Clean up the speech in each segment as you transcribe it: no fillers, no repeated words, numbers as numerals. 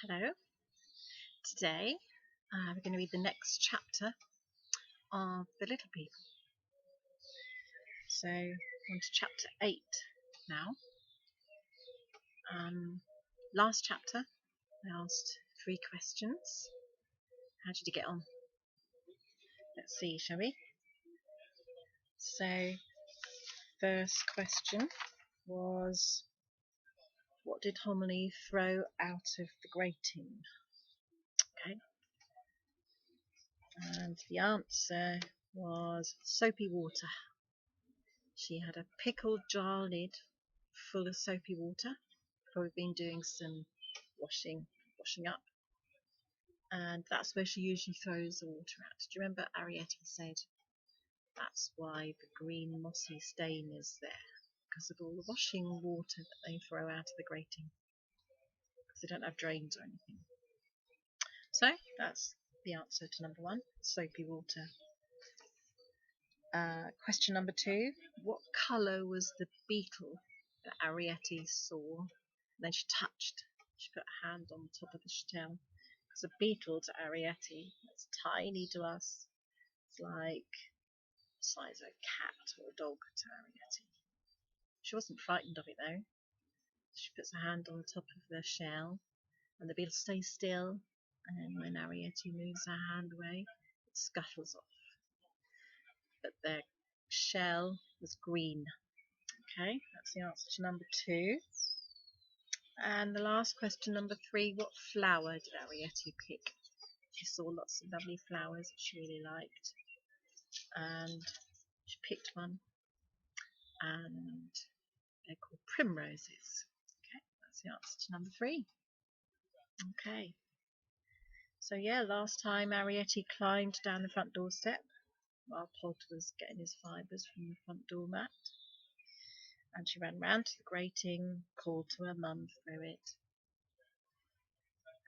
Hello. Today we're going to read the next chapter of The Little People. So on to chapter 8 now. Last chapter I asked 3 questions. How did you get on? Let's see, shall we? So first question was, what did Homily throw out of the grating? Okay. And the answer was soapy water. She had a pickled jar lid full of soapy water. Probably been doing some washing up, and that's where she usually throws the water out. Do you remember Arrietty said that's why the green mossy stain is there, because of all the washing water that they throw out of the grating, because they don't have drains or anything. So that's the answer to number 1, soapy water. Question number 2, what colour was the beetle that Arrietty saw? And then she touched. She put a hand on the top of the shell. Because a beetle to Arrietty, that's tiny to us. It's like the size of a cat or a dog to Arrietty. She wasn't frightened of it though. She puts her hand on the top of the shell, and the beetle stays still. And then when Arrietty moves her hand away, it scuttles off. But the shell was green. Okay, that's the answer to number 2. And the last question, number 3, what flower did Arrietty pick? She saw lots of lovely flowers that she really liked, and she picked one, and they're called primroses. Okay, that's the answer to number 3. Okay, so yeah, last time Arrietty climbed down the front door step while Pod was getting his fibres from the front door mat, and she ran round to the grating, called to her mum through it,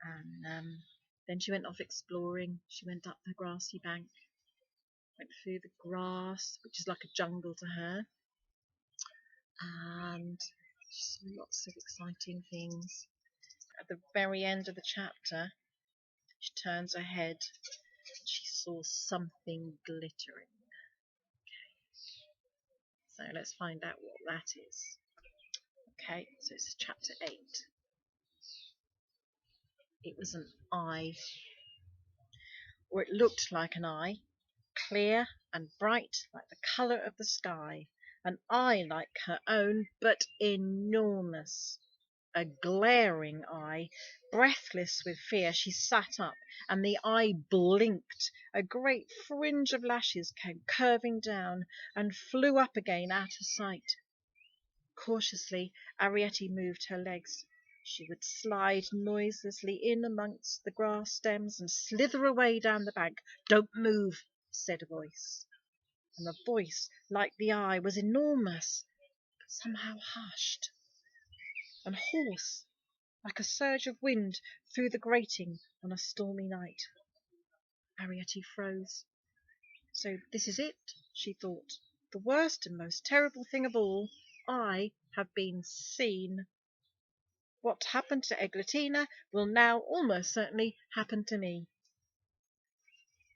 and then she went off exploring. She went up the grassy bank, went through the grass, which is like a jungle to her, and she saw lots of exciting things. At the very end of the chapter, she turns her head and she saw something glittering. Okay, so let's find out what that is. Okay, so it's chapter 8. It was an eye, or it looked like an eye, clear and bright like the colour of the sky, an eye like her own, but enormous. A glaring eye. Breathless with fear, she sat up, and the eye blinked. A great fringe of lashes came curving down and flew up again out of sight. Cautiously, Arrietty moved her legs. She would slide noiselessly in amongst the grass stems and slither away down the bank. "Don't move," said a voice. And the voice, like the eye, was enormous, but somehow hushed and hoarse, like a surge of wind through the grating on a stormy night. Arrietty froze. So this is it, she thought. The worst and most terrible thing of all. I have been seen. What happened to Eglantine will now almost certainly happen to me.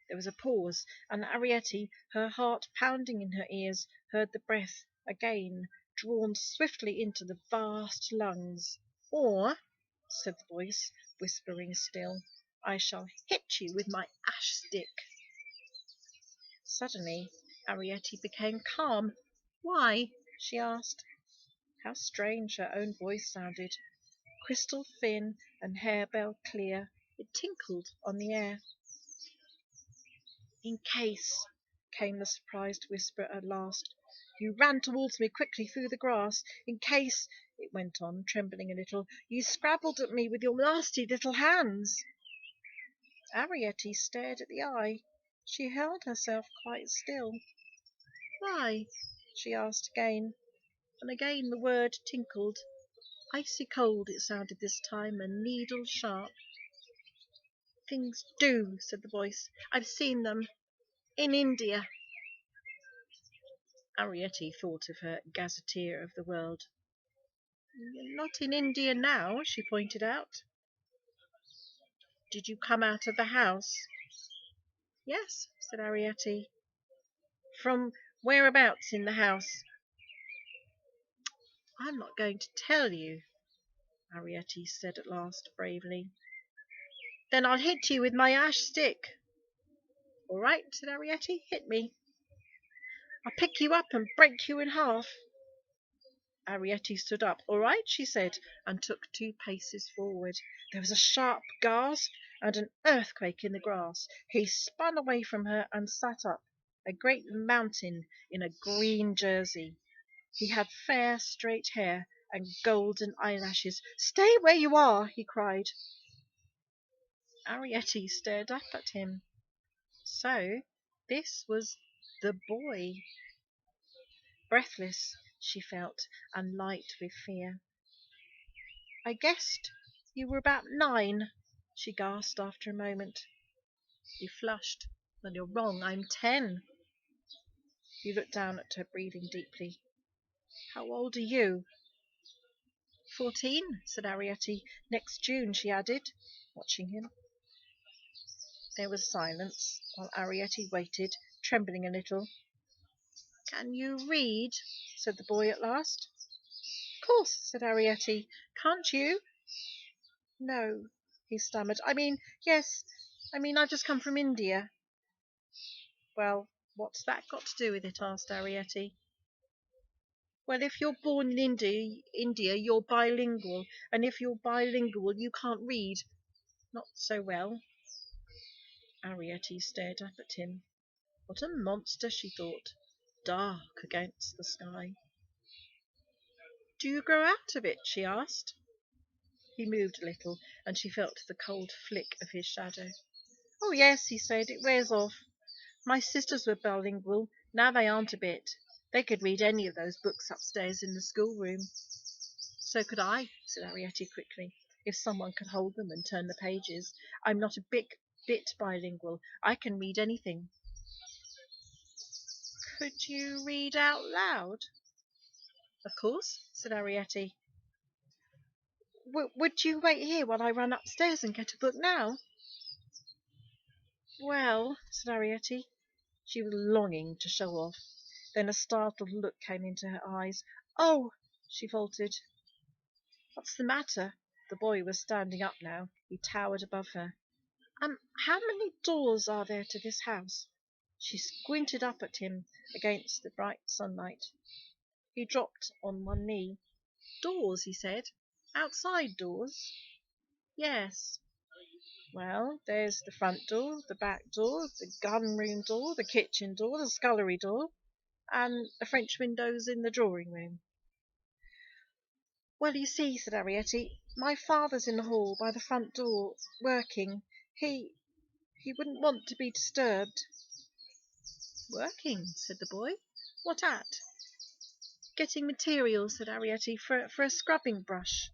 There was a pause, and Arrietty, her heart pounding in her ears, heard the breath again drawn swiftly into the vast lungs. "Or," said the voice, whispering still, "I shall hit you with my ash stick." Suddenly Arrietty became calm. "Why?" she asked. How strange her own voice sounded. Crystal thin and harebell clear, it tinkled on the air. "In case," came the surprised whisper at last. "You ran towards me quickly through the grass. In case," it went on, trembling a little, "you scrabbled at me with your nasty little hands." Arrietty stared at the eye. She held herself quite still. "Why?" she asked again, and again the word tinkled. Icy cold it sounded this time, and needle sharp. "Things do," said the voice. "I've seen them. In India." Arrietty thought of her Gazetteer of the World. "You're not in India now," she pointed out. Did you come out of the house? Yes, said Arrietty. From whereabouts in the house? I'm not going to tell you, Arrietty said at last bravely. Then I'll hit you with my ash stick. All right, said Arrietty, hit me. I'll pick you up and break you in half. Arrietty stood up. All right, she said, and took 2 paces forward. There was a sharp gasp and an earthquake in the grass. He spun away from her and sat up, a great mountain in a green jersey. He had fair, straight hair and golden eyelashes. Stay where you are, he cried. Arrietty stared up at him. So this was the boy. Breathless, she felt, and light with fear. I guessed you were about 9, she gasped after a moment. He flushed. Well, you're wrong. I'm 10. He looked down at her, breathing deeply. How old are you? 14, said Arrietty. Next June, she added, watching him. There was silence, while Arrietty waited, trembling a little. Can you read? Said the boy at last. Of course, said Arrietty. Can't you? No, he stammered. Yes, I've just come from India. Well, what's that got to do with it? Asked Arrietty. Well, if you're born in India, you're bilingual, and if you're bilingual, you can't read. Not so well. Arrietty stared up at him. What a monster, she thought, dark against the sky. Do you grow out of it? She asked. He moved a little, and she felt the cold flick of his shadow. Oh, yes, he said, it wears off. My sisters were bilingual. Now they aren't a bit. They could read any of those books upstairs in the schoolroom. So could I, said Arrietty quickly, if someone could hold them and turn the pages. I'm not a bit bilingual. I can read anything. Could you read out loud? Of course, said Arrietty. Would you wait here while I run upstairs and get a book now? Well, said Arrietty. She was longing to show off. Then a startled look came into her eyes. Oh, she faltered. What's the matter? The boy was standing up now. He towered above her. How many doors are there to this house? She squinted up at him against the bright sunlight. He dropped on one knee. Doors, he said. Outside doors? Yes. Well, there's the front door, the back door, the gun room door, the kitchen door, the scullery door, and the French windows in the drawing room. Well, you see, said Arrietty, my father's in the hall by the front door, working. He wouldn't want to be disturbed. Working, said the boy. What at? Getting materials, said Arrietty, for a scrubbing brush.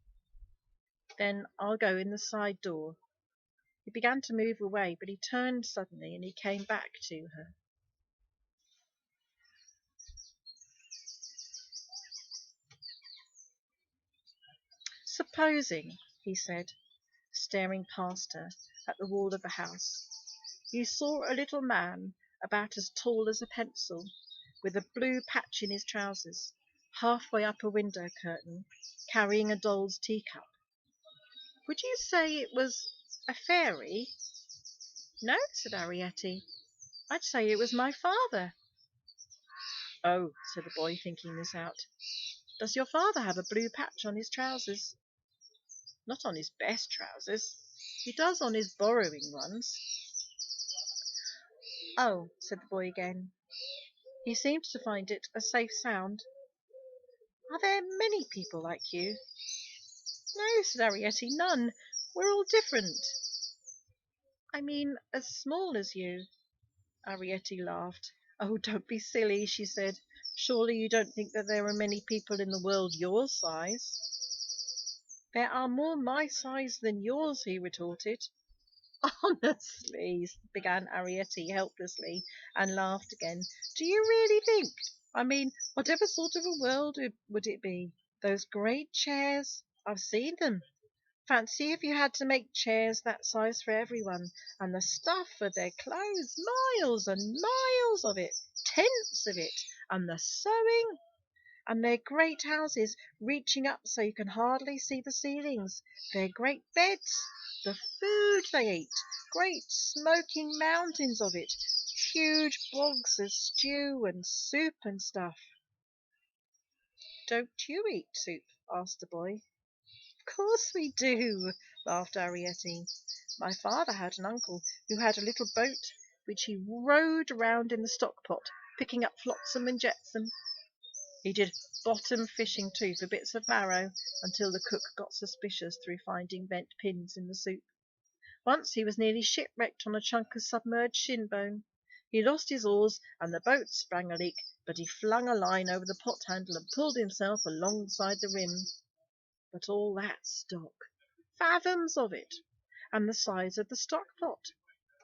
Then I'll go in the side door. He began to move away, but he turned suddenly and he came back to her. Supposing, he said, staring past her at the wall of the house, you saw a little man about as tall as a pencil, with a blue patch in his trousers, halfway up a window curtain, carrying a doll's teacup. Would you say it was a fairy? No, said Arrietty. I'd say it was my father. Oh, said the boy, thinking this out. Does your father have a blue patch on his trousers? Not on his best trousers. He does on his borrowing ones. Oh, said the boy again. He seemed to find it a safe sound. Are there many people like you? No, said Arrietty, none. We're all different. As small as you. Arrietty laughed. Oh, don't be silly, she said. Surely you don't think that there are many people in the world your size? There are more my size than yours, he retorted. Honestly, began Arrietty helplessly, and laughed again. Do you really think? Whatever sort of a world would it be? Those great chairs, I've seen them. Fancy if you had to make chairs that size for everyone, and the stuff for their clothes, miles and miles of it, tents of it, and the sewing, and their great houses reaching up so you can hardly see the ceilings, their great beds, the food they eat, great smoking mountains of it, huge bogs of stew and soup and stuff. Don't you eat soup? Asked the boy. Of course we do, laughed Arrietty. My father had an uncle who had a little boat which he rowed around in the stock pot, picking up flotsam and jetsam. He did bottom fishing too for bits of marrow, until the cook got suspicious through finding bent pins in the soup. Once he was nearly shipwrecked on a chunk of submerged shin bone. He lost his oars and the boat sprang a leak, but he flung a line over the pot handle and pulled himself alongside the rim. But all that stock, fathoms of it, and the size of the stock pot.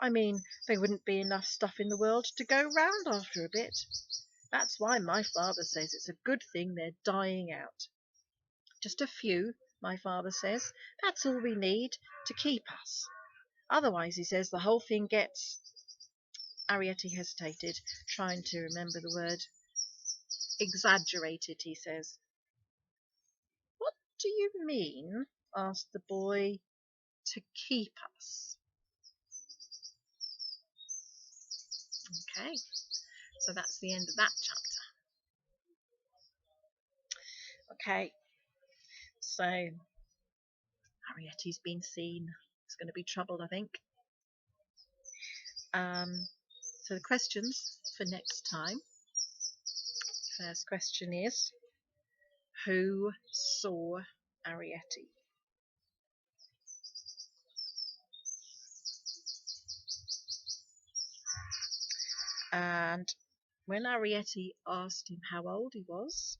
I mean, there wouldn't be enough stuff in the world to go round after a bit. That's why my father says it's a good thing they're dying out. Just a few, my father says. That's all we need to keep us. Otherwise, he says, the whole thing gets... Arrietty hesitated, trying to remember the word. Exaggerated, he says. What do you mean? Asked the boy. To keep us. Okay, so that's the end of that chapter. Okay, so Arrietty's been seen. It's going to be trouble, I think. So the questions for next time. First question is, who saw Arrietty? And when Arrietty asked him how old he was,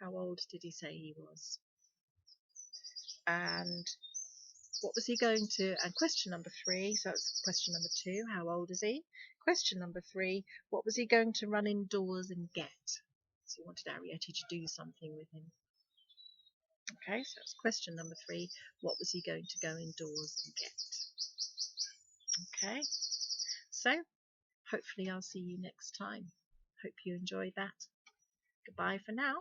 how old did he say he was? And what was he going to, and question number 3, so that's question number 2, how old is he? Question number 3, what was he going to run indoors and get? So he wanted Arrietty to do something with him. Okay, so that's question number 3, what was he going to go indoors and get? Okay, so hopefully I'll see you next time. Hope you enjoyed that. Goodbye for now.